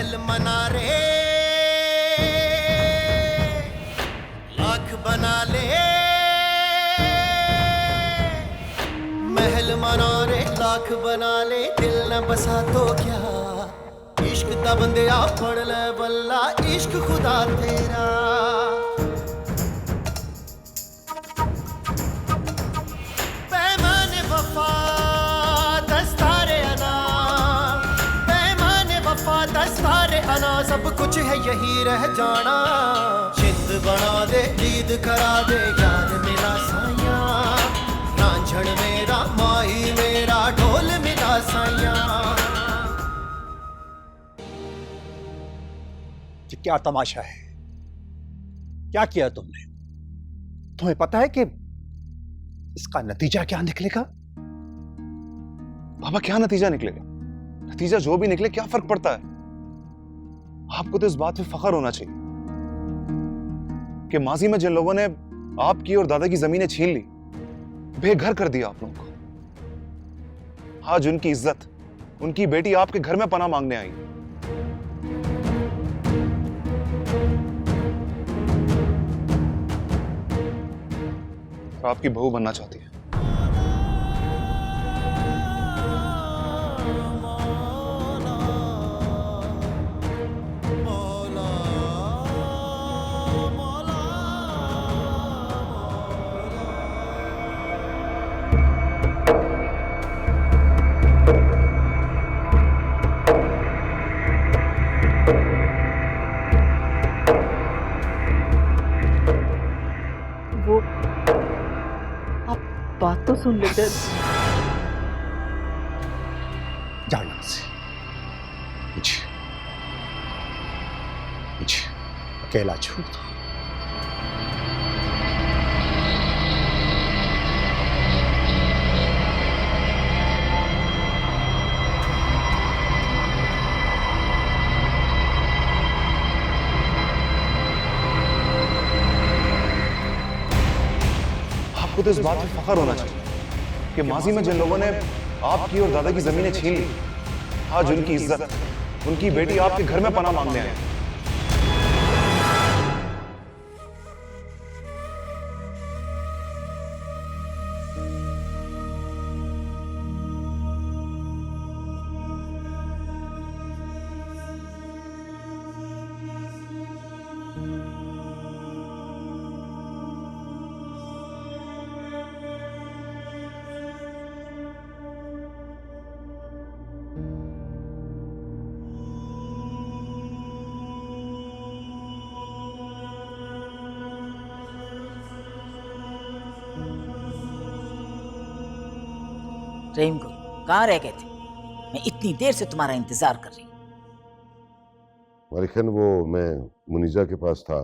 महल मना रे, लाख बना ले। महल मना रे, लाख बना ले, दिल न बसा तो क्या। इश्क दा बंदिया पढ़ ले बल्ला, इश्क खुदा तेरा। पैमाने वफा दस्तारे अना, पैमाने वफा दस्तारे अना, सब कुछ है यही रह जाना। चित बना दे, ईद करा दे, यार मिला साया। रांझण मेरा, माही मेरा, ढोल मिला साया। ये क्या तमाशा है? क्या किया तुमने? तुम्हें पता है कि इसका नतीजा क्या निकलेगा? पापा क्या नतीजा निकलेगा? नतीजा जो भी निकले क्या फर्क पड़ता है? आपको तो इस बात पे फख्र होना चाहिए कि माजी में जिन लोगों ने आपकी और दादा की जमीनें छीन ली, बेघर कर दिया आप लोगों को, आज उनकी इज्जत, उनकी बेटी आपके घर में पनाह मांगने आई, आपकी बहू बनना चाहती है। वो आप बात तो सुन लेते। जाओ यहां से, पीछे पीछे, अकेला छोड़ दो। आपको तो इस बात पे फख्र होना चाहिए कि माजी में जिन लोगों ने आपकी और दादा की जमीनें छीन ली, आज उनकी इज्जत, उनकी बेटी आपके घर में पनाह मांगने आई। रहीम को कहाँ रह गए थे? मैं इतनी देर से तुम्हारा इंतजार कर रही हूँ। मलिकन, वो मैं मुनीजा के पास था।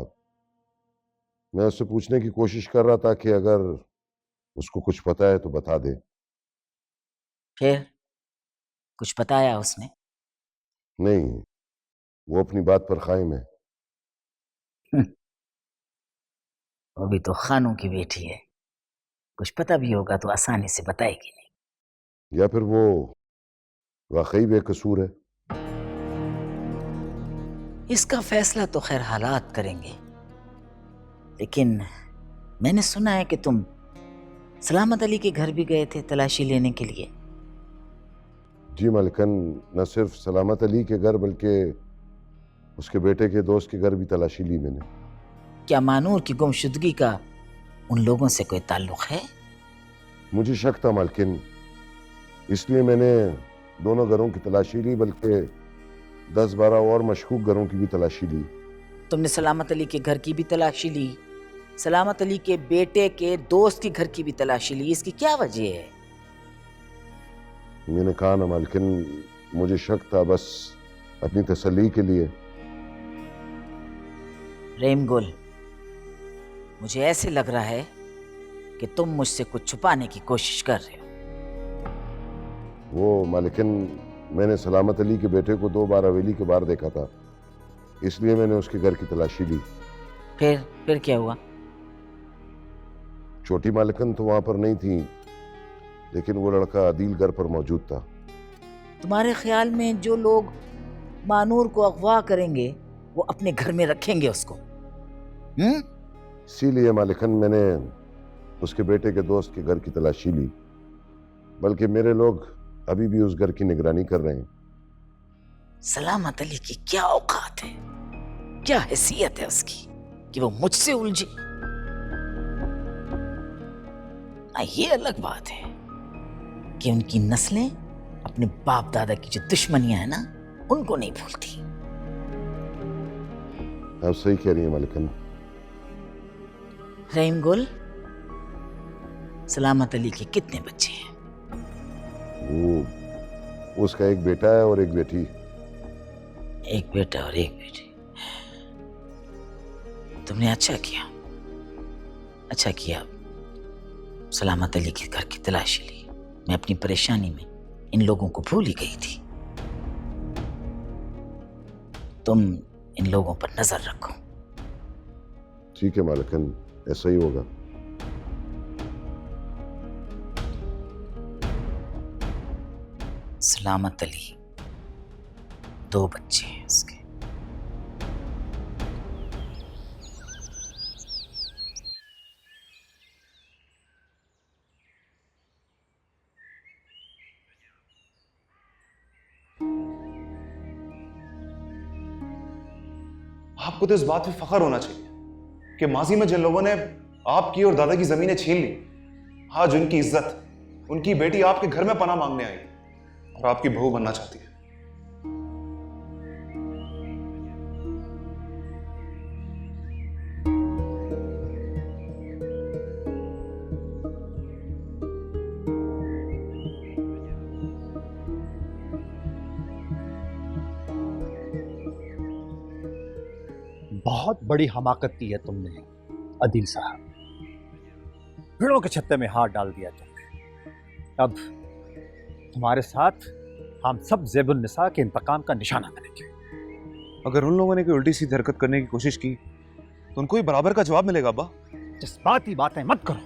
मैं उससे पूछने की कोशिश कर रहा था कि अगर उसको कुछ पता है तो बता दे। फिर कुछ बताया उसने? नहीं, वो अपनी बात पर कायम है। वो भी तो खानों की बेटी है, कुछ पता भी होगा तो आसानी से बताएगी नहीं। या फिर वो वाकई बेकसूर है। इसका फैसला तो खैर हालात करेंगे, लेकिन मैंने सुना है कि तुम सलामत अली के घर भी गए थे तलाशी लेने के लिए। जी मलिकन, न सिर्फ सलामत अली के घर बल्कि उसके बेटे के दोस्त के घर भी तलाशी ली मैंने। क्या मानूर की गुमशुदगी का उन लोगों से कोई ताल्लुक है? मुझे शक था मालकिन, इसलिए मैंने दोनों घरों की तलाशी ली, बल्कि 10-12 और मशकूक घरों की भी तलाशी ली। तुमने सलामत अली के घर की भी तलाशी ली, सलामत अली के बेटे के दोस्त के घर की भी तलाशी ली, इसकी क्या वजह है? मैंने कहा ना मालकिन, मुझे शक था, बस अपनी तसल्ली के लिए। रहीम गुल, मुझे ऐसे लग रहा है कि तुम मुझसे कुछ छुपाने की कोशिश कर रहे हो। वो मालिकिन, मैंने सलामत अली के बेटे को 2 बार हवेली के बाहर देखा था, इसलिए मैंने उसके घर की तलाशी ली। फिर क्या हुआ? छोटी मालिकन तो वहां पर नहीं थी, लेकिन वो लड़का आदिल घर पर मौजूद था। तुम्हारे ख्याल में जो लोग मानूर को अगवा करेंगे, वो अपने घर में रखेंगे उसको। इसीलिए मालिकन मैंने उसके बेटे के दोस्त के घर की तलाशी ली, बल्कि मेरे लोग अभी भी उस घर की निगरानी कर रहे हैं। सलामत अली की क्या औकात है, क्या हैसियत है उसकी कि वो मुझसे उलझे। ये अलग बात है कि उनकी नस्लें अपने बाप दादा की जो दुश्मनियां है ना, उनको नहीं भूलती। आप सही कह रही हैं मालिकन। रहीम गुल, सलामत अली के कितने बच्चे हैं? वो उसका एक बेटा है और एक बेटी। एक बेटा और एक बेटी। तुमने अच्छा किया सलामत अली के घर की तलाशी ली। मैं अपनी परेशानी में इन लोगों को भूल ही गई थी। तुम इन लोगों पर नजर रखो। ठीक है मालिकन, ऐसा ही होगा। सलामत अली 2 बच्चे हैं उसके। आपको तो इस बात पे फख्र होना चाहिए कि माजी में जिन लोगों ने आपकी और दादा की जमीनें छीन ली, आज उनकी इज्जत, उनकी बेटी आपके घर में पनाह मांगने आई और आपकी बहू बनना चाहती है। बहुत बड़ी हमाकत की है तुमने अदील साहब। भेड़ों के छत्ते में हाथ डाल दिया तुमने। अब तुम्हारे साथ हम सब ज़ेबुन निसा के इंतकाम का निशाना बनेंगे। अगर उन लोगों ने कोई उल्टी सीधी हरकत करने की कोशिश की तो उनको ही बराबर का जवाब मिलेगा। अब्बा, जज्बाती बातें मत करो,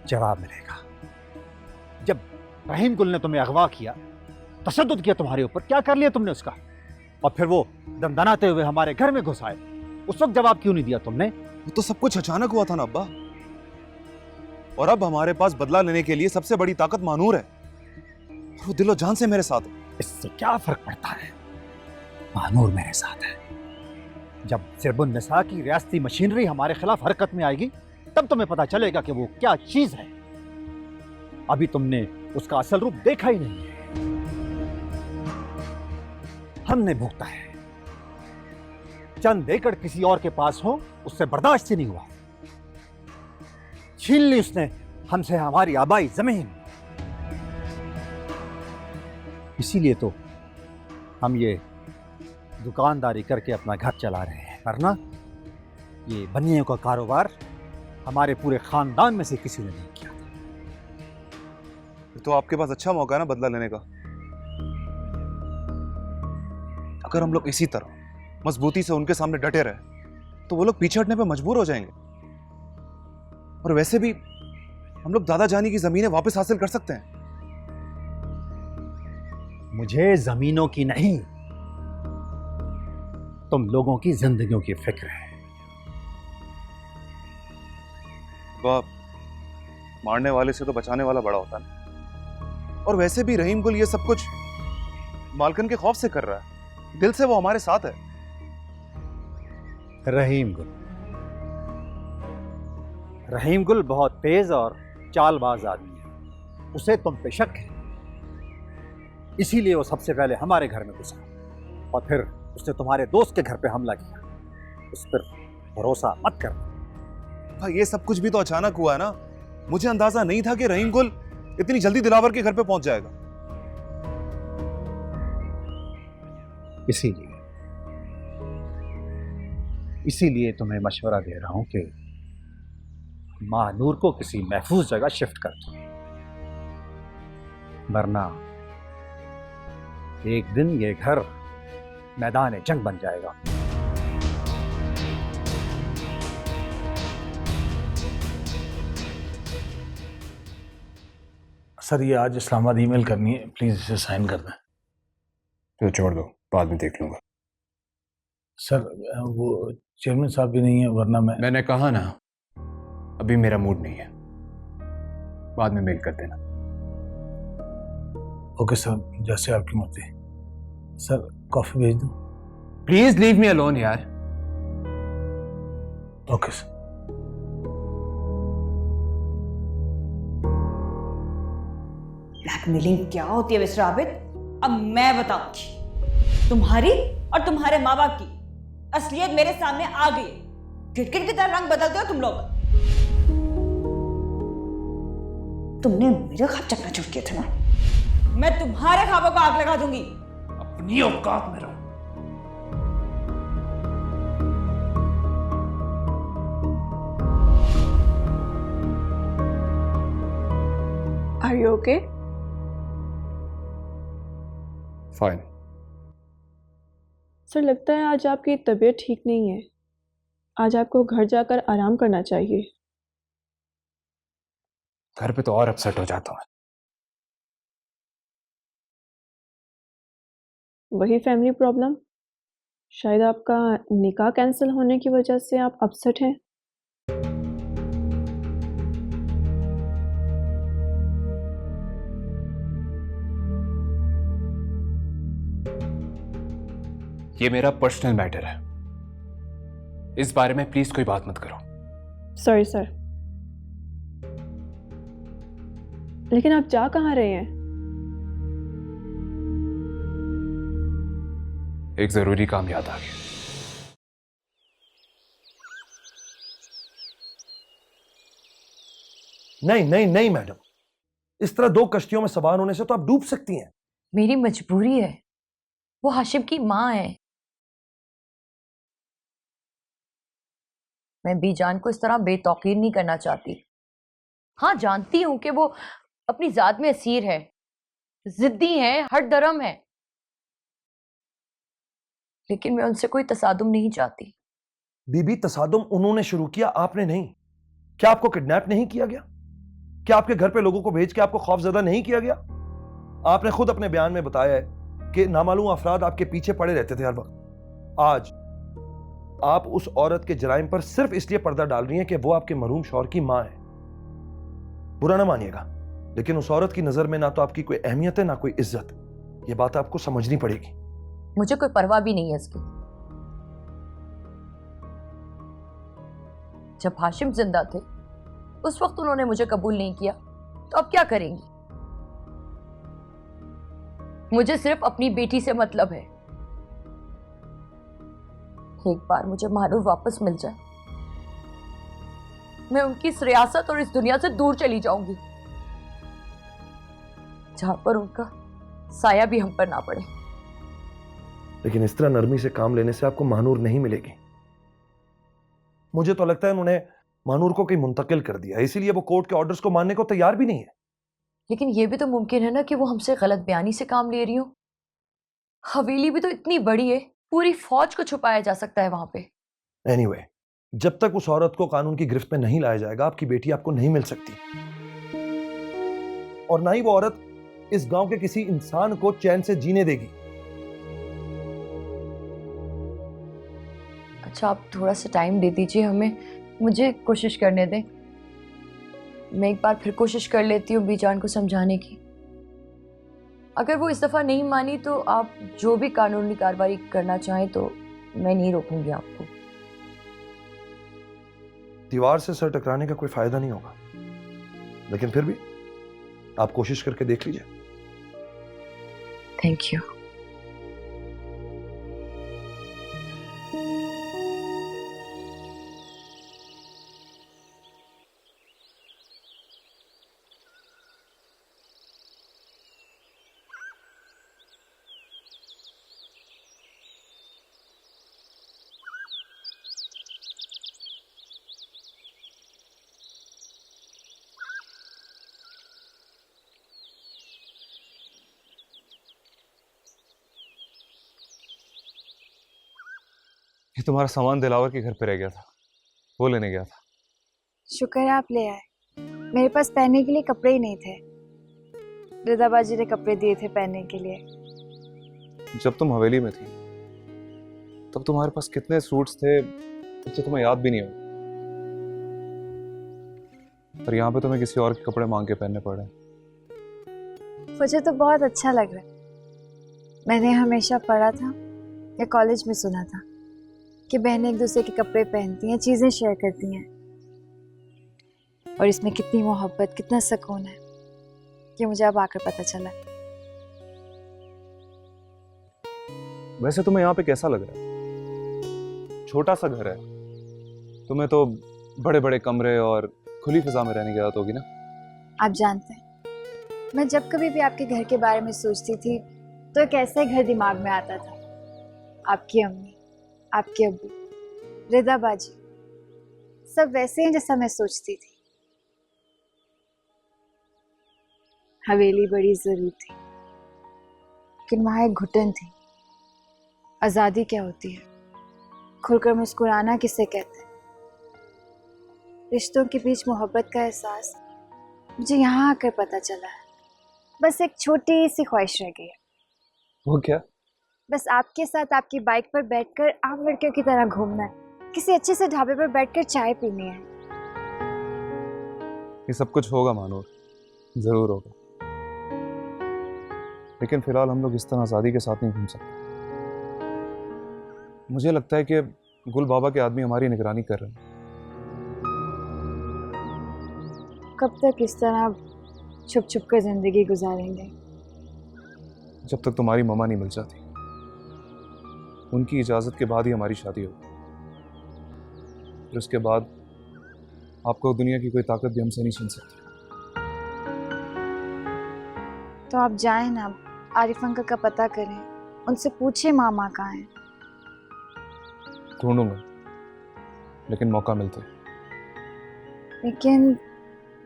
जवाब मिलेगा। जब रहीम गुल ने तुम्हें अगवा किया, तशद्दुद किया तुम्हारे ऊपर, क्या कर लिया तुमने उसका? और फिर वो दंदनाते हुए हमारे घर में घुस आए, उस वक्त जवाब क्यों नहीं दिया तुमने? वो तो सब कुछ अचानक हुआ था ना अब्बा। और अब हमारे पास बदला लेने के लिए सबसे बड़ी ताकत मानूर है और वो दिलो जान से मेरे साथ है। इससे क्या फर्क पड़ता है? मानूर मेरे साथ है। जब ज़ेबुन निसा की रियासती मशीनरी हमारे खिलाफ हरकत में आएगी, तब तुम्हें पता चलेगा कि वो क्या चीज है। अभी तुमने उसका असल रूप देखा ही नहीं है। हमने भुगता है। चंद एकड़ किसी और के पास हो, उससे बर्दाश्त ही नहीं हुआ। छीन ली उसने हमसे हमारी आबाई जमीन। इसीलिए तो हम ये दुकानदारी करके अपना घर चला रहे हैं, वरना ये बनियों का कारोबार हमारे पूरे खानदान में से किसी ने नहीं किया। तो आपके पास अच्छा मौका है ना बदला लेने का। अगर हम लोग इसी तरह मजबूती से उनके सामने डटे रहे तो वो लोग पीछे हटने पे मजबूर हो जाएंगे। और वैसे भी हम लोग दादा जानी की जमीनें वापस हासिल कर सकते हैं। मुझे जमीनों की नहीं, तुम लोगों की जिंदगियों की फिक्र है। बाप, मारने वाले से तो बचाने वाला बड़ा होता है। और वैसे भी रहीम गुल ये सब कुछ मालकन के खौफ से कर रहा है, दिल से वो हमारे साथ है। रहीम गुल बहुत तेज और चालबाज आदमी है। उसे तुम पे शक है, इसीलिए वो सबसे पहले हमारे घर में घुसा और फिर उसने तुम्हारे दोस्त के घर पे हमला किया। उस पर भरोसा मत कर। भाई, ये सब कुछ भी तो अचानक हुआ है ना। मुझे अंदाजा नहीं था कि रहीम गुल इतनी जल्दी दिलावर के घर पे पहुंच जाएगा। इसीलिए तुम्हें मशवरा दे रहा हूं कि मानूर को किसी महफूज जगह शिफ्ट कर दो, वरना एक दिन ये घर मैदान जंग बन जाएगा। सर, ये आज इस्लामाबाद ईमेल करनी है, प्लीज इसे साइन कर दें। तो छोड़ दो। बाद में देख लूंगा। सर वो चेयरमैन साहब भी नहीं है, वरना मैंने कहा ना, अभी मेरा मूड नहीं है, बाद में मेल कर देना। ओके सर, जैसे आपकी मर्जी। सर कॉफी भेज दूं? प्लीज लीव मी अलोन यार। Okay sir. ब्लैकमेलिंग क्या होती है मिस्टर आबिद? अब मैं बताऊंगी। तुम्हारी और तुम्हारे माँ बाप की असलियत मेरे सामने आ गई। गिरगिट की तरह रंग बदलते हो तुम लोग। तुमने मेरे ख्वाब चकनाचूर किए थे ना, मैं तुम्हारे ख्वाबों को आग लगा दूंगी। अपनी औकात में रहो। Are you okay? Fine. Sir लगता है आज आपकी तबीयत ठीक नहीं है। आज आपको घर जाकर आराम करना चाहिए। घर पे तो और अपसेट हो जाता हूँ। वही फैमिली प्रॉब्लम। शायद आपका निकाह कैंसिल होने की वजह से आप अपसेट हैं। ये मेरा पर्सनल मैटर है, इस बारे में प्लीज कोई बात मत करो। सॉरी सर, लेकिन आप जा कहाँ रहे हैं? एक जरूरी काम याद आ गया। नहीं नहीं नहीं मैडम, इस तरह 2 कश्तियों में सवार होने से तो आप डूब सकती हैं। मेरी मजबूरी है, वो हाशिम की माँ है। मैं बीजान को इस तरह बेतौकीर नहीं करना चाहती। हाँ जानती हूं कि वो अपनी जात में असीर है, जिद्दी है, हर दरम है, लेकिन मैं उनसे कोई तसादुम नहीं चाहती। बीबी, तसादुम उन्होंने शुरू किया, आपने नहीं। क्या आपको किडनैप नहीं किया गया? क्या आपके घर पे लोगों को भेज के आपको खौफजदा नहीं किया गया? आपने खुद अपने बयान में बताया है कि नामालूम अफराद आपके पीछे पड़े रहते थे हर वक्त। आज आप उस औरत के जराइम पर सिर्फ इसलिए पर्दा डाल रही हैं कि वो आपके मरहूम शौहर की मां है। बुरा ना मानिएगा, लेकिन उस औरत की नजर में ना तो आपकी कोई अहमियत है ना कोई इज्जत। ये बात आपको समझनी पड़ेगी। मुझे कोई परवाह भी नहीं है इसकी। जब हाशिम जिंदा थे उस वक्त उन्होंने मुझे कबूल नहीं किया, तो अब क्या करेंगी? मुझे सिर्फ अपनी बेटी से मतलब है। एक बार मुझे महानूर वापस मिल जाए, मैं उनकी इस रियासत और इस दुनिया से दूर चली जाऊंगी, जहां पर उनका साया भी हम पर ना पड़े। लेकिन इस तरह नरमी से काम लेने से आपको महानूर नहीं मिलेगी। मुझे तो लगता है उन्होंने महानूर को कहीं मुंतकिल कर दिया, इसीलिए वो कोर्ट के ऑर्डर्स को मानने को तैयार भी नहीं है। लेकिन यह भी तो मुमकिन है ना कि वो हमसे गलत बयानी से काम ले रही हो। हवेली भी तो इतनी बड़ी है, पूरी फौज को छुपाया जा सकता है वहां पे। एनीवे, जब तक उस औरत को कानून की गिरफ्त में नहीं लाया जाएगा, आपकी बेटी आपको नहीं मिल सकती, और ना ही वो औरत इस गांव के किसी इंसान को चैन से जीने देगी। अच्छा, आप थोड़ा सा टाइम दे दीजिए हमें, मुझे कोशिश करने दें। मैं एक बार फिर कोशिश कर लेती हूँ बीजान को समझाने की। अगर वो इस दफा नहीं मानी तो आप जो भी कानूनी कार्रवाई करना चाहें तो मैं नहीं रोकूंगी आपको। दीवार से सर टकराने का कोई फायदा नहीं होगा, लेकिन फिर भी आप कोशिश करके देख लीजिए। Thank you. ये तुम्हारा सामान दिलावर के घर पे रह गया था, वो लेने गया था। शुक्र है आप ले आए। मेरे पास पहनने के लिए कपड़े ही नहीं थे। रिदा बाजी ने कपड़े दिए थे पहनने के लिए। जब तुम हवेली में थी तब तुम्हारे पास कितने सूट्स थे जो तुम्हें याद भी नहीं हो, पर यहाँ पे तुम्हें किसी और के कपड़े मांग के पहनने पड़े। मुझे तो बहुत अच्छा लग रहा है। मैंने हमेशा पढ़ा था या कॉलेज में सुना था कि बहनें एक दूसरे के कपड़े पहनती हैं, चीज़ें शेयर करती हैं, और इसमें कितनी मोहब्बत, कितना सुकून है, ये मुझे अब आकर पता चला। वैसे तुम्हें यहाँ पे कैसा लग रहा है? छोटा सा घर है, तुम्हें तो बड़े बड़े कमरे और खुली फिजा में रहने की आदत होगी ना। आप जानते हैं, मैं जब कभी भी आपके घर के बारे में सोचती थी तो एक ऐसा घर दिमाग में आता था। आपकी अम्मी, आपके अब्बू, रिदा बाजी, सब वैसे हैं जैसा मैं सोचती थी। हवेली बड़ी जरूर थी, लेकिन वहां एक घुटन थी। आज़ादी क्या होती है, खुलकर मुस्कुराना किसे कहते हैं, रिश्तों के बीच मोहब्बत का एहसास मुझे यहाँ आकर पता चला है। बस एक छोटी सी ख्वाहिश रह गई है। वो क्या? बस आपके साथ आपकी बाइक पर बैठकर आप लड़कियों की तरह घूमना है, किसी अच्छे से ढाबे पर बैठकर चाय पीनी है। ये सब कुछ होगा मानूर, जरूर होगा, लेकिन फिलहाल हम लोग इस तरह आज़ादी के साथ नहीं घूम सकते। मुझे लगता है कि गुल बाबा के आदमी हमारी निगरानी कर रहे हैं। कब तक इस तरह छुप छुप कर जिंदगी गुजारेंगे? जब तक तुम्हारी ममा नहीं मिल जाती। उनकी इजाजत के बाद ही हमारी शादी होगी, फिर उसके बाद आपको दुनिया की कोई ताकत भी हमसे नहीं छीन सकती। तो आप जाएं ना, आरिफ अंकल का पता करें, उनसे पूछे मामा कहाँ हैं। ढूंढूंगा, लेकिन मौका मिलते। लेकिन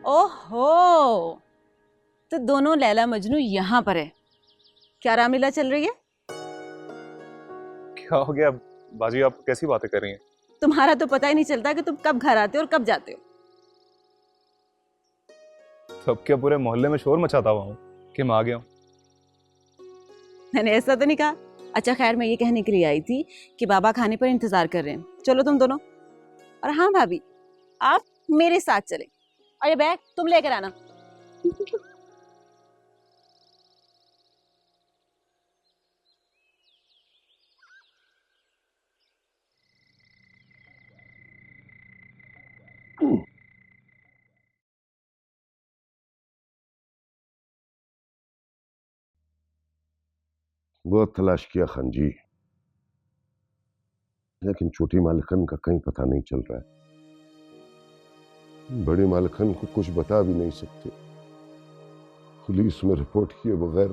ओहो, तो दोनों लैला मजनू यहाँ पर है। क्या रामलीला चल रही है? क्या हो गया बाजी, आप कैसी बातें कर रही हैं? तुम्हारा तो पता ही नहीं चलता कि तुम कब घर आते हो और कब जाते हो। तो अब क्या पूरे मोहल्ले में शोर मचाता हुआ हूँ कि मैं आ गया हूँ? मैंने ऐसा तो नहीं कहा। अच्छा खैर, मैं ये कहने के लिए आई थी कि बाबा खाने पर इंतजार कर रहे हैं, चलो तुम दोनों। और हाँ भाभी, आप मेरे साथ चले, और ये बैग तुम लेकर आना। बहुत तलाश किया खान जी, लेकिन छोटी मालिकन का कहीं पता नहीं चल रहा है। बड़ी मालिकन को कुछ बता भी नहीं सकते। पुलिस में रिपोर्ट किए बगैर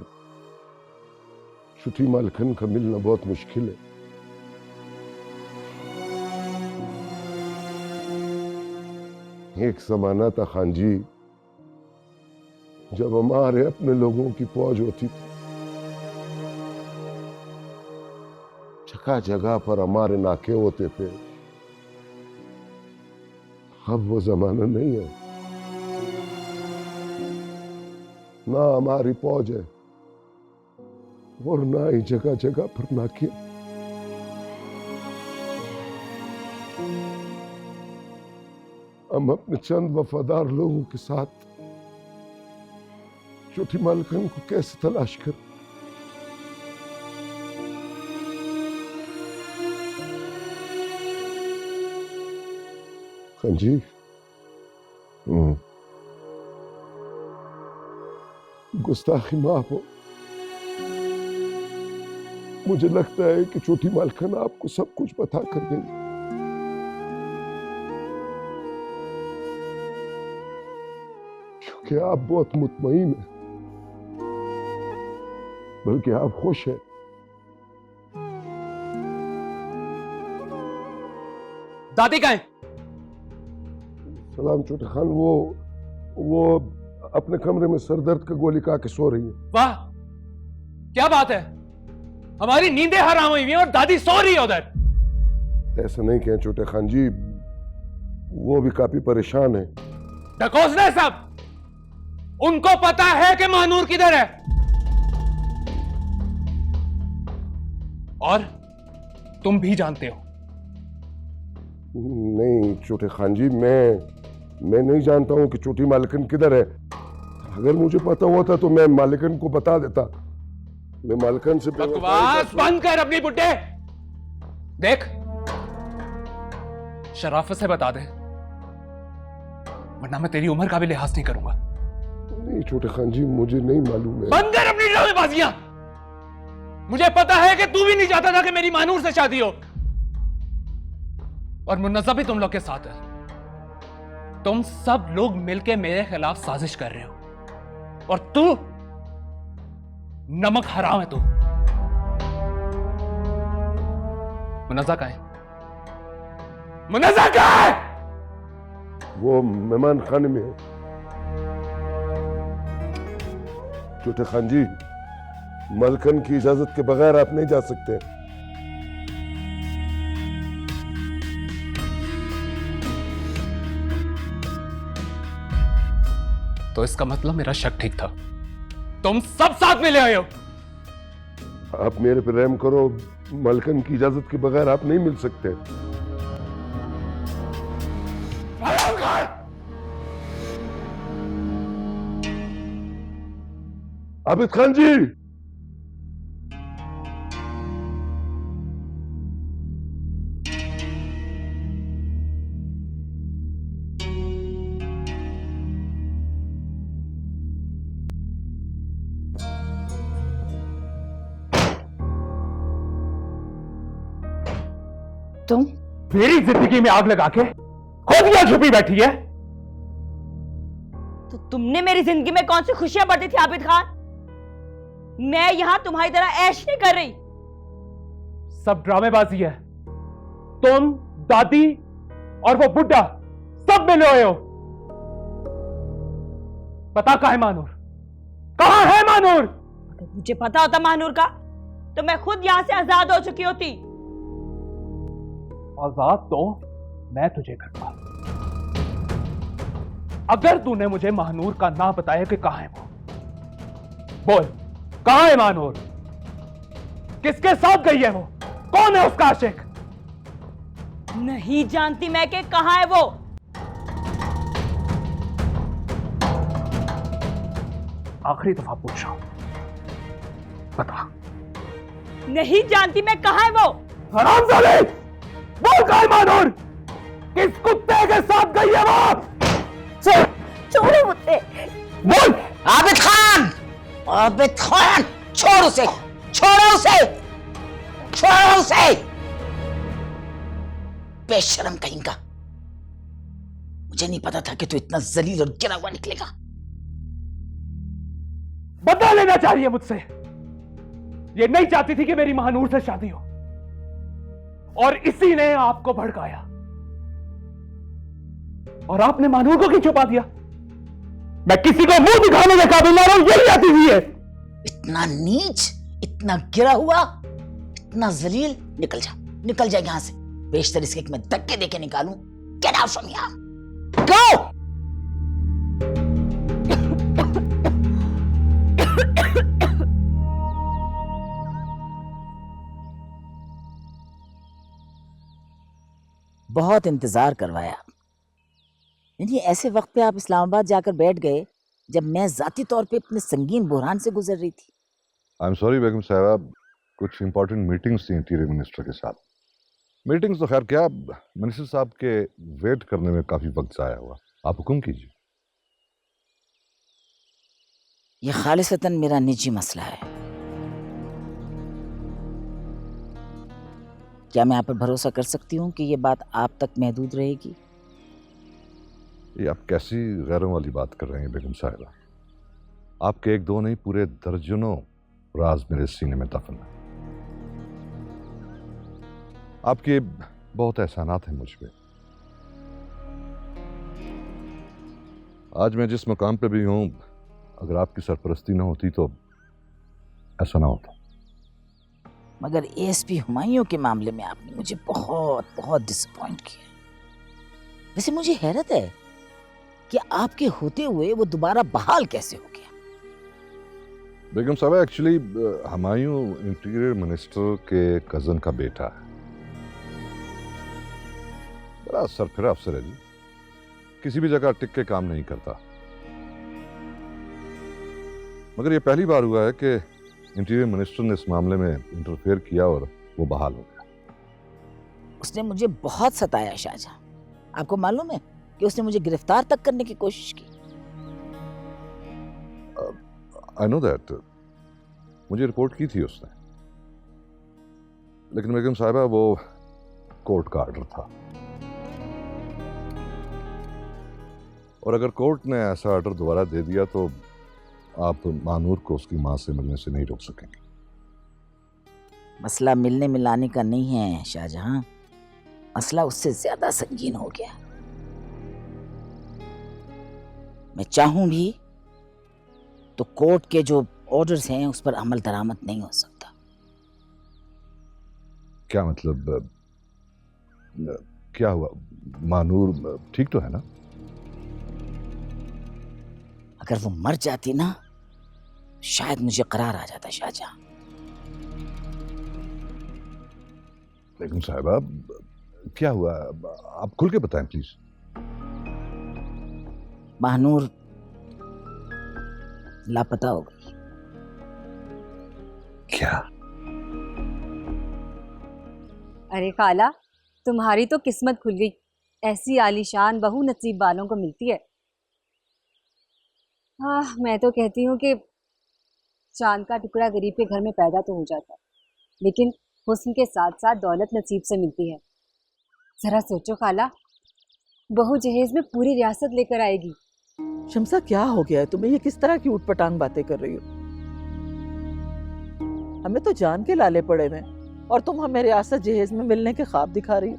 छोटी मालिकन का मिलना बहुत मुश्किल है। एक जमाना था खान जी जब हमारे अपने लोगों की फौज होती थी, जगह जगह पर हमारे नाके होते थे। अब वो जमाना नहीं है, ना हमारी फौज है और ना ही जगह जगह पर नाके। हम अपने चंद वफादार लोगों के साथ छोटी मालिकन को कैसे तलाश करें? हाँ जी, गुस्ताखी माफ हो। मुझे लगता है कि छोटी मालकन आपको सब कुछ बता कर गई, क्योंकि आप बहुत मुतमईन हैं, बल्कि आप खुश हैं। दादी कहाँ है? सलाम छोटे खान, वो अपने कमरे में सरदर्द का गोली खा के सो रही है। वाह, क्या बात है, हमारी नींदें हराम हुई हैं और दादी सो रही है उधर। ऐसा नहीं कहें छोटे खान जी, वो भी काफी परेशान है। ढकोसले सब, उनको पता है कि महानूर किधर है। और तुम भी जानते हो। नहीं छोटे खान जी, मैं नहीं जानता हूँ कि छोटी मालिकन किधर है। अगर मुझे पता हुआ था तो मैं मालिकन को बता देता। मैं मालिकन से बकवास बंद कर अपनी बुड्ढे। देख, शराफत से बता दे, वरना मैं तेरी उम्र का भी लिहाज नहीं करूंगा। नहीं छोटे खान जी, मुझे नहीं मालूम है। बंद कर अपनी ड्रामेबाजियां। मुझे पता है कि तू भी नहीं चाहता था कि मेरी मानूर से शादी हो, और मुन्नज़ा भी तुम लोग के साथ है। तुम सब लोग मिलके मेरे खिलाफ साजिश कर रहे हो, और तू नमक हराम है। तू मुन्नज़ा कहाँ है? मुन्नज़ा कहाँ है? वो मेहमान खाने में है। छोटे खान जी, मालिकन की इजाजत के बगैर आप नहीं जा सकते। तो इसका मतलब मेरा शक ठीक था। तुम सब साथ में ले आए हो। आप मेरे पे रहम करो, मालिकन की इजाजत के बगैर आप नहीं मिल सकते। आबिद खान जी, तुम मेरी जिंदगी में आग लगा के खुद यहाँ छुपी बैठी है। तो तुमने मेरी जिंदगी में कौन सी खुशियां बढ़ती थी आबिद खान? मैं यहां तुम्हारी तरह ऐश नहीं कर रही। सब ड्रामेबाजी है। तुम, दादी और वो बुड्ढा सब मिले हुए हो। पता कहाँ है मानूर? कहाँ है मानूर? अगर मुझे पता होता मानूर का, तो मैं खुद यहां से आजाद हो चुकी होती। आजाद तो मैं तुझे करूंगा। अगर तूने मुझे महानूर का नाम बताया कि कहां है वो, बोल कहां है महानूर? किसके साथ गई है वो? कौन है उसका आशिक? नहीं जानती मैं कि कहां है वो। आखिरी दफा पूछ रहा हूं, बता। नहीं जानती मैं कहां है वो। हरामजादे, बोल कहां है महानूर? किस कुत्ते के साथ गई है वो? छोड़ो मुझे। बोल। आबिद खान, आबिद खान, छोड़ उसे, छोड़ो उसे, छोड़ो उसे। बेशर्म कहीं का। मुझे नहीं पता था कि तू इतना जलील और गिरा हुआ निकलेगा। बदला लेना चाह रही है मुझसे। ये नहीं चाहती थी कि मेरी महानूर से शादी हो, और इसी ने आपको भड़काया, और आपने महानूर को क्यों छुपा दिया? मैं किसी को मुंह दिखाने के काबिल ना रहूं, यही आती हुई है। इतना नीच, इतना गिरा हुआ, इतना जलील। निकल जा, निकल जा यहां से। बेशतर इसके मैं धक्के देके निकालूं। गेट आउट फ्रॉम हियर, गो। बहुत इंतजार करवाया। यानी ऐसे वक्त पे आप इस्लामाबाद जाकर बैठ गए जब मैं जाती तौर पे अपने संगीन बुहरान से गुजर रही थी। आई एम सॉरी बेगम साहबा, कुछ इंपॉर्टेंट मीटिंग्स थी इंटीरियर मिनिस्टर के साथ। मीटिंग्स तो खैर क्या, मिनिस्टर साहब के वेट करने में काफी वक्त जाया हुआ। आप हुक्म कीजिए। यह खालिसतन मेरा निजी मसला है। क्या मैं आप पर भरोसा कर सकती हूँ कि यह बात आप तक महदूद रहेगी? ये आप कैसी गैरों वाली बात कर रहे हैं बेगम साहिबा? आपके एक दो नहीं, पूरे दर्जनों राज मेरे सीने में दफन है। आपके बहुत एहसानात हैं मुझ पे। आज मैं जिस मकाम पे भी हूं, अगर आपकी सरपरस्ती ना होती तो ऐसा ना होता। मगर एएसपी हुमायूं के मामले में आपने मुझे बहुत बहुत डिसअपॉइंट किया। वैसे मुझे हैरत है कि आपके होते हुए वो दोबारा बहाल कैसे हो गया। बेगम साहब एक्चुअली हुमायूं इंटीरियर मिनिस्टर के कजन का बेटा है, बड़ा सरफिरा अफसर है जी, किसी भी जगह टिक के काम नहीं करता। मगर ये पहली बार हुआ है कि इंटीरियर मिनिस्टर ने इस मामले में इंटरफेयर किया और वो बहाल हो गया। उसने मुझे बहुत सताया शाहजहां। आपको मालूम है कि उसने मुझे गिरफ्तार तक करने की कोशिश की। आई नो दैट, मुझे रिपोर्ट की थी उसने, लेकिन बेगम साहिबा वो कोर्ट का ऑर्डर था, और अगर कोर्ट ने ऐसा ऑर्डर दोबारा दे दिया तो आप मानूर को उसकी मां से मिलने से नहीं रोक सकेंगे। मसला मिलने मिलाने का नहीं है शाहजहां, मसला उससे ज्यादा संगीन हो गया। मैं चाहूं भी तो कोर्ट के जो ऑर्डर्स हैं उस पर अमल दरामद नहीं हो सकता। क्या मतलब, क्या हुआ? मानूर ठीक तो है ना? अगर वो मर जाती ना, शायद मुझे करार आ जाता शाहजहां। बेगम साहिबा क्या हुआ, आप खुल के बताएं प्लीज। महानूर लापता हो गई। क्या? अरे खाला, तुम्हारी तो किस्मत खुल गई। ऐसी आलीशान बहू नसीब वालों को मिलती है। हाँ, मैं तो कहती हूँ कि चांद का टुकड़ा गरीब के घर में पैदा तो हो जाता है, लेकिन हुस्न के साथ साथ दौलत नसीब से मिलती है। जरा सोचो खाला, बहू जहेज में पूरी रियासत लेकर आएगी। शम्सा क्या हो गया है तुम्हें? ये किस तरह की ऊटपटांग बातें कर रही हो? हमें तो जान के लाले पड़े हुए और तुम हमें रियासत जहेज में मिलने के ख्वाब दिखा रही हो।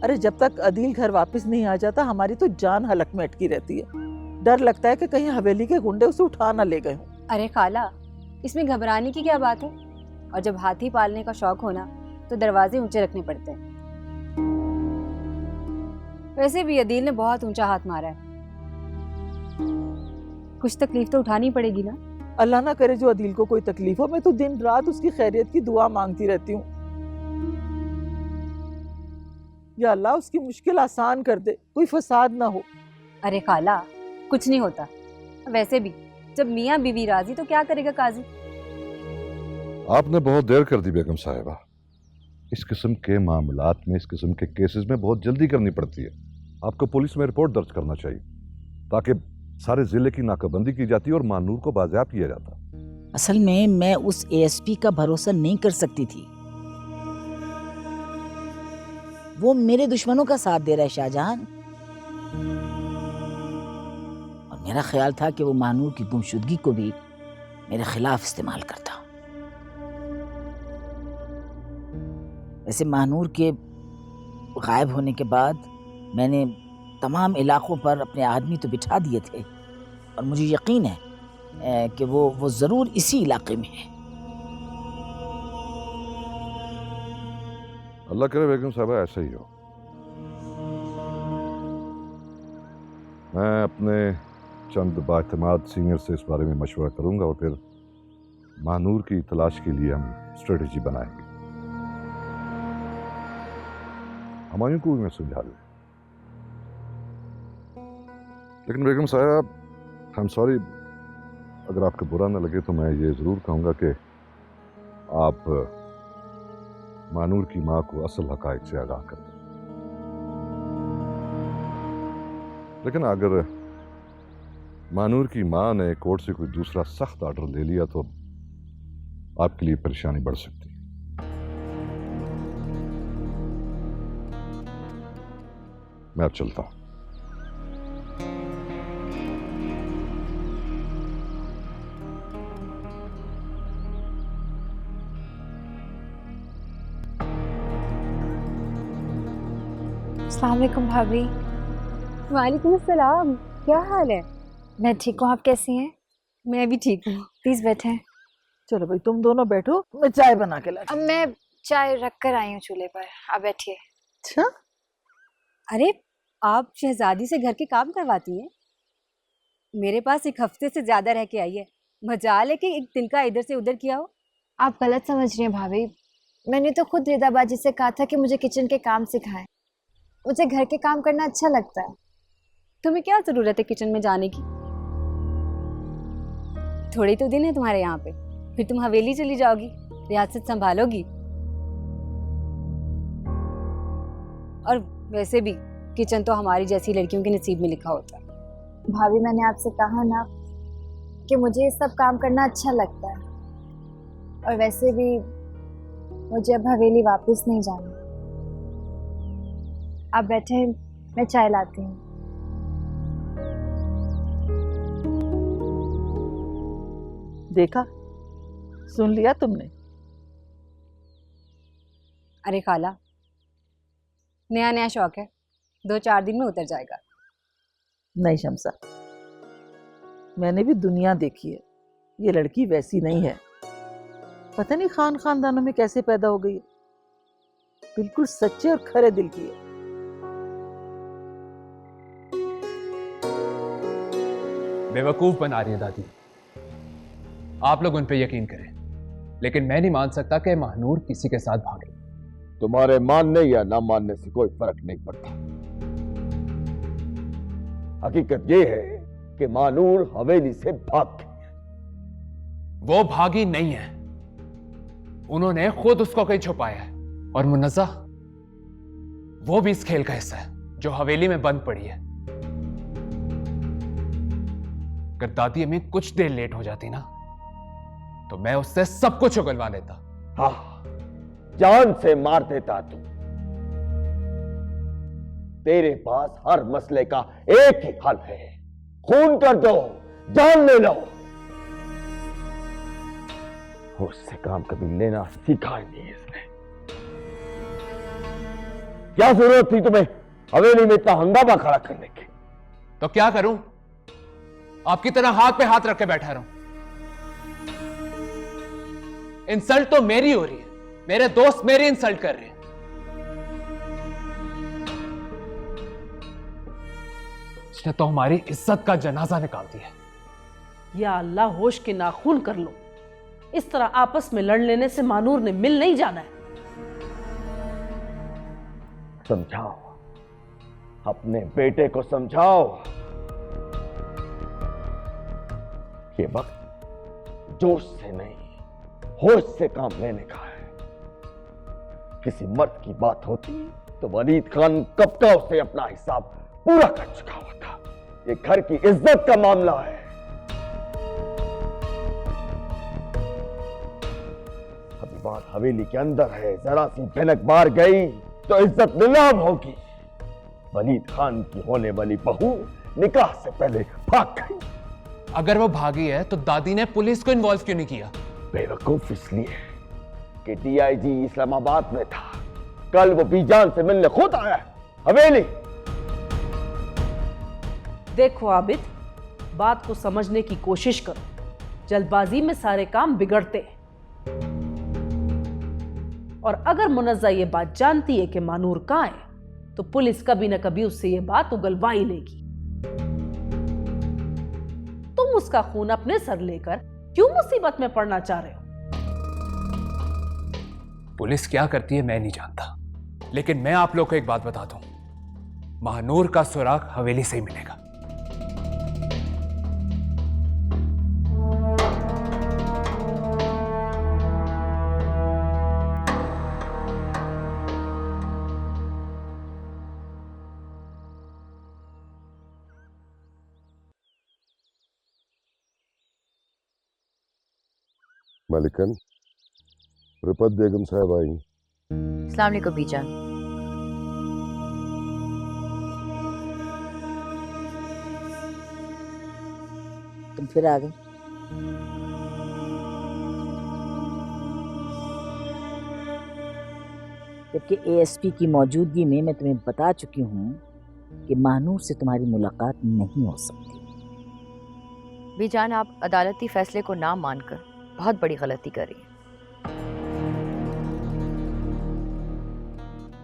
अरे जब तक अदील घर वापस नहीं आ जाता हमारी तो जान हलक में अटकी रहती है। डर लगता है कि कहीं हवेली के गुंडे उसे उठा ना ले गए हों। अरे खाला, इसमें घबराने की क्या बात है? और जब हाथी पालने का शौक होना तो दरवाजे ऊंचे रखने पड़ते हैं। वैसे भी अदील ने बहुत ऊंचा हाथ मारा है, कुछ तकलीफ तो उठानी पड़ेगी ना। अल्लाह ना करे जो अदील को कोई तकलीफ हो। मैं तो दिन रात उसकी खैरियत की दुआ मांगती रहती हूँ। या अल्लाह उसकी मुश्किल आसान कर दे, कोई फसाद ना हो। अरे खाला, कुछ नहीं होता। वैसे भी जब मियाँ बीवी राजी तो क्या करेगा काजी। आपने बहुत देर कर दी बेगम साहिबा। इस किस्म के मामलात में, इस किस्म के केसेस में बहुत जल्दी करनी पड़ती है। आपको पुलिस में रिपोर्ट दर्ज करना चाहिए ताकि सारे जिले की नाकाबंदी की जाती और मानूर को बाजियाब किया जाता। असल में मैं उस एएसपी का भरोसा नहीं कर सकती थी। वो मेरे दुश्मनों का साथ दे रहा है शाहजहां, और मेरा ख्याल था कि वो मानूर की गुमशुदगी को भी मेरे खिलाफ इस्तेमाल करता। वैसे मानूर के गायब होने के बाद मैंने तमाम इलाकों पर अपने आदमी तो बिठा दिए थे, और मुझे यकीन है कि वो जरूर इसी इलाके में है। अल्लाह करे बेगम साहबा ऐसा ही हो। मैं अपने चंद बाएतमाद सीनियर से इस बारे में मशवरा करूंगा और फिर मानूर की तलाश के लिए हम स्ट्रेटेजी बनाएंगे। हुमायूं को भी मैं समझा लूं। लेकिन बेगम साहब, आई एम सॉरी, अगर आपको बुरा ना लगे तो मैं ये जरूर कहूंगा कि आप मानूर की मां को असल हकायक से आगाह कर दें। लेकिन अगर मानूर की मां ने कोर्ट से कोई दूसरा सख्त ऑर्डर ले लिया तो आपके लिए परेशानी बढ़ सकती है। मैं अब चलता हूं। अस्सलाम वालेकुम भाभी। वालेकुम अस्सलाम, क्या हाल है? मैं ठीक हूँ, आप कैसी हैं? मैं भी ठीक हूँ। प्लीज बैठें। चलो भाई तुम दोनों बैठो, मैं चाय बना के लाती अब मैं चाय रख कर आई हूँ चूल्हे पर, आप बैठिए। अच्छा, अरे आप शहजादी से घर के काम करवाती हैं? मेरे पास एक हफ्ते से ज्यादा रह के आई है, मजाल है कि एक दिन का इधर से उधर किया हो। आप गलत समझ रही हैं भाभी। मैंने तो खुद रिदाबाजी से कहा था कि मुझे किचन के काम सिखाएं। मुझे घर के काम करना अच्छा लगता है। तुम्हें क्या जरूरत है किचन में जाने की? थोड़े तो दिन है तुम्हारे यहाँ पे, फिर तुम हवेली चली जाओगी, रियासत संभालोगी। और वैसे भी किचन तो हमारी जैसी लड़कियों के नसीब में लिखा होता है। भाभी मैंने आपसे कहा ना कि मुझे ये सब काम करना अच्छा लगता है, और वैसे भी मुझे अब हवेली वापस नहीं जाना। आप बैठे, मैं चाय लाती हूँ। देखा, सुन लिया तुमने? अरे खाला, नया नया शौक है, 2-4 दिन में उतर जाएगा। नहीं शमसा, मैंने भी दुनिया देखी है। ये लड़की वैसी नहीं है। पता नहीं खानदानों में कैसे पैदा हो गई है। बिल्कुल सच्चे और खरे दिल की है। बेवकूफ बना रही है दादी। आप लोग उन पे यकीन करें, लेकिन मैं नहीं मान सकता कि महानूर किसी के साथ भागे। तुम्हारे मानने या ना मानने से कोई फर्क नहीं पड़ता। हकीकत यह है कि महानूर हवेली से भाग गई। वो भागी नहीं है, उन्होंने खुद उसको कहीं छुपाया है। और मुन्नज़ा, वो भी इस खेल का हिस्सा है जो हवेली में बंद पड़ी है। अगर दादी अम्मी कुछ देर लेट हो जाती ना, तो मैं उससे सब कुछ उगलवा लेता। हाँ, जान से मार देता तू। तेरे पास हर मसले का एक ही हल है, खून कर दो, जान ले लो। उससे काम कभी लेना सीखा ही नहीं इसने। क्या जरूरत थी तुम्हें हवेली में इतना हंगामा खड़ा करने की? तो क्या करूं? आपकी तरह हाथ पे हाथ रख के बैठा रहूं? इंसल्ट तो मेरी हो रही है, मेरे दोस्त मेरी इंसल्ट कर रहे हैं। इसने तो हमारी इज्जत का जनाजा निकाल दिया। या अल्लाह, होश के नाखून कर लो। इस तरह आपस में लड़ लेने से मानूर ने मिल नहीं जाना है। समझाओ, अपने बेटे को समझाओ। ये वक्त जोश से नहीं, होश से काम लेने का है। किसी मर्द की बात होती तो वलीद खान कब का उसे अपना हिसाब पूरा कर चुका हुआ था। ये घर की इज्जत का मामला है। अभी बात हवेली के अंदर है, जरा सी भनक बाहर गई तो इज्जत नीलाम होगी। वलीद खान की होने वाली बहू निकाह से पहले भाग गई। अगर वो भागी है तो दादी ने पुलिस को इन्वॉल्व क्यों नहीं किया? बेवकूफ इसलिए कि डीआईजी इस्लामाबाद में था। कल वो बीजान से मिलने खुद आया है हवेली। देखो आबिद, बात को समझने की कोशिश करो। जल्दबाजी में सारे काम बिगड़ते हैं। और अगर मुनज़्ज़ा ये बात जानती है कि मानूर कहाँ है, तो पुलिस कभी न कभी उससे ये बात उगलवा ही लेगी। तुम उसका खून अपने सर लेकर क्यों मुसीबत में पड़ना चाह रहे हो? पुलिस क्या करती है मैं नहीं जानता, लेकिन मैं आप लोग को एक बात बता दूं, महानूर का सुराग हवेली से ही मिलेगा। मालिकन, रिपत बेगम साहब आई। अस्सलाम वालेकुम बीजान। तुम फिर आ गए। जबकि एएसपी की मौजूदगी में मैं तुम्हें बता चुकी हूँ कि महानूर से तुम्हारी मुलाकात नहीं हो सकती। बीजान, आप अदालती फैसले को ना मानकर बहुत बड़ी गलती कर रही है।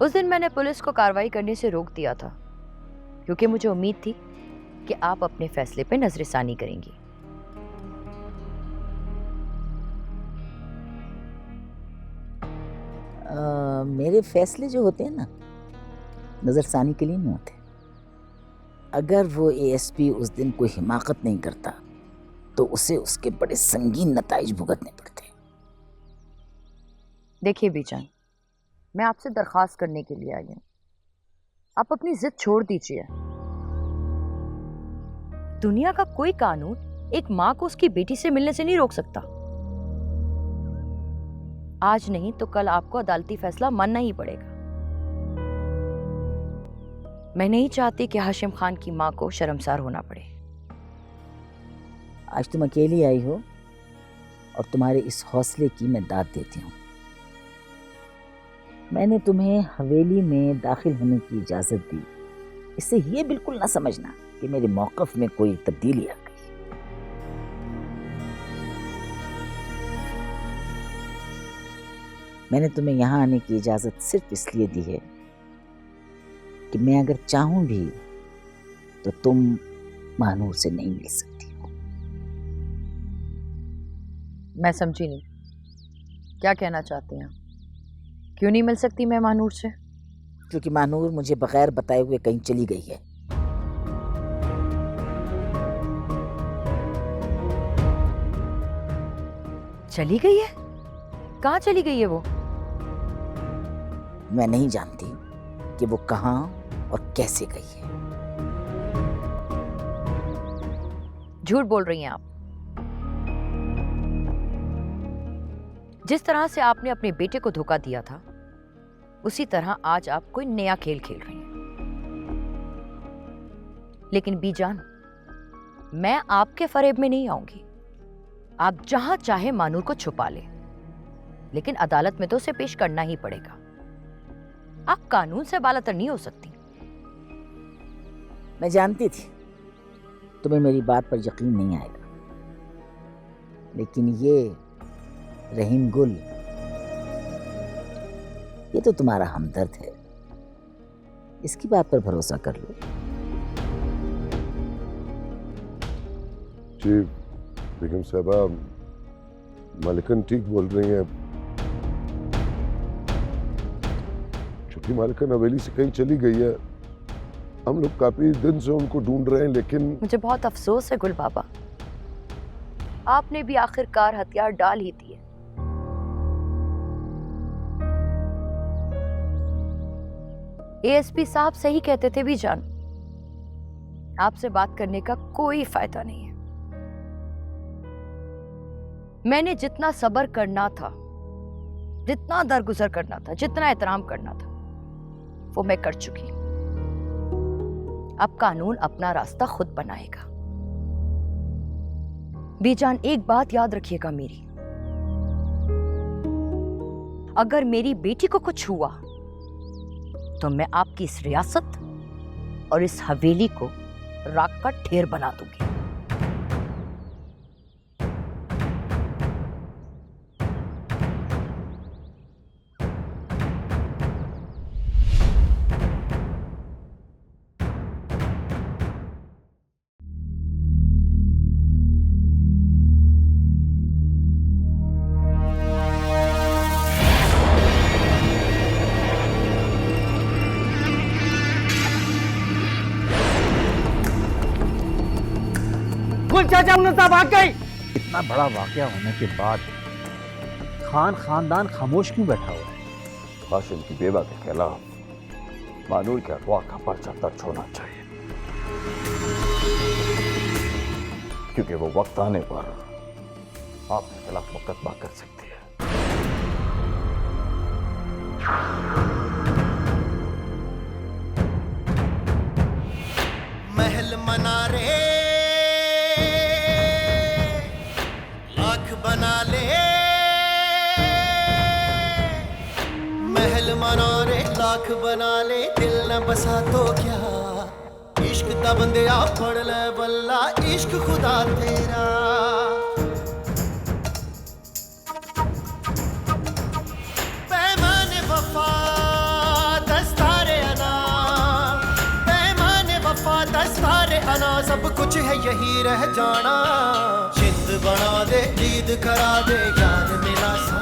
उस दिन मैंने पुलिस को कार्रवाई करने से रोक दिया था क्योंकि मुझे उम्मीद थी कि आप अपने फैसले पे नजरसानी करेंगी। मेरे फैसले जो होते हैं ना, नज़रसानी के लिए नहीं होते। अगर वो एएसपी उस दिन कोई हिमाकत नहीं करता तो उसे उसके बड़े संगीन नताइज भुगतने पड़ते। देखिए बीजान, मैं आपसे दरख्वास्त करने के लिए आई हूँ, आप अपनी जिद छोड़ दीजिए। दुनिया का कोई कानून एक माँ को उसकी बेटी से मिलने से नहीं रोक सकता। आज नहीं तो कल आपको अदालती फैसला मानना ही पड़ेगा। मैं नहीं चाहती कि हाशिम खान की माँ को शर्मसार होना पड़े। आज तुम अकेली आई हो और तुम्हारे इस हौसले की मैं दाद देती हूँ। मैंने तुम्हें हवेली में दाखिल होने की इजाज़त दी, इससे ये बिल्कुल ना समझना कि मेरे मौक़िफ़ में कोई तब्दीली आ गई। मैंने तुम्हें यहाँ आने की इजाज़त सिर्फ इसलिए दी है कि मैं अगर चाहूँ भी तो तुम महानूर से नहीं मिल सकती हो। मैं समझी नहीं, क्या कहना चाहते हैं? क्यों नहीं मिल सकती मैं महानूर से? क्योंकि महानूर मुझे बगैर बताए हुए कहीं चली गई है। चली गई है? कहाँ चली गई है वो? मैं नहीं जानती कि वो कहाँ और कैसे गई है। झूठ बोल रही हैं आप। जिस तरह से आपने अपने बेटे को धोखा दिया था, उसी तरह आज आप कोई नया खेल खेल रही हैं। लेकिन बीजान, मैं आपके फरेब में नहीं आऊंगी। आप जहां चाहे मानूर को छुपा ले, लेकिन अदालत में तो उसे पेश करना ही पड़ेगा। आप कानून से बालातर नहीं हो सकती। मैं जानती थी तुम्हें मेरी बात पर यकीन नहीं आएगा, लेकिन ये रहीम गुल, ये तो तुम्हारा हमदर्द है, इसकी बात पर भरोसा कर लो। जी बेगम साहबा, मालिकन ठीक बोल रही हैं। चूंकि मालिकन हवेली से कहीं चली गई है, हम लोग काफी दिन से उनको ढूंढ रहे हैं, लेकिन मुझे बहुत अफसोस है गुल बाबा, आपने भी आखिरकार हथियार डाल ही दिए। एएसपी साहब सही कहते थे बीजान, आपसे बात करने का कोई फायदा नहीं है। मैंने जितना सब्र करना था, जितना दरगुजर करना था, जितना एहतराम करना था, वो मैं कर चुकी। अब कानून अपना रास्ता खुद बनाएगा। बीजान, एक बात याद रखिएगा मेरी, अगर मेरी बेटी को कुछ हुआ तो मैं आपकी इस रियासत और इस हवेली को राख का ढेर बना दूंगी। इतना बड़ा वाकया होने के बाद खानदान खामोश क्यों बैठा हुआ है? हाशिम की बेवा के खिलाफ मानूर के अगवा का पर्चा दर्ज होना चाहिए, क्योंकि वो वक्त आने पर आपके खिलाफ मुकदमा कर सकती है। महल मनारे बना ले, महल मनारे लाख बना ले, दिल न बसा तो क्या, इश्क दा बंदिया पढ़ ले बल्ला, इश्क खुदा तेरा। पैमाने वफा दस्तारे अना, पैमाने वफा दस्तारे अना, सब कुछ है यही रह जाना। जिद बना दे, जीद करा दे, यार मिला सा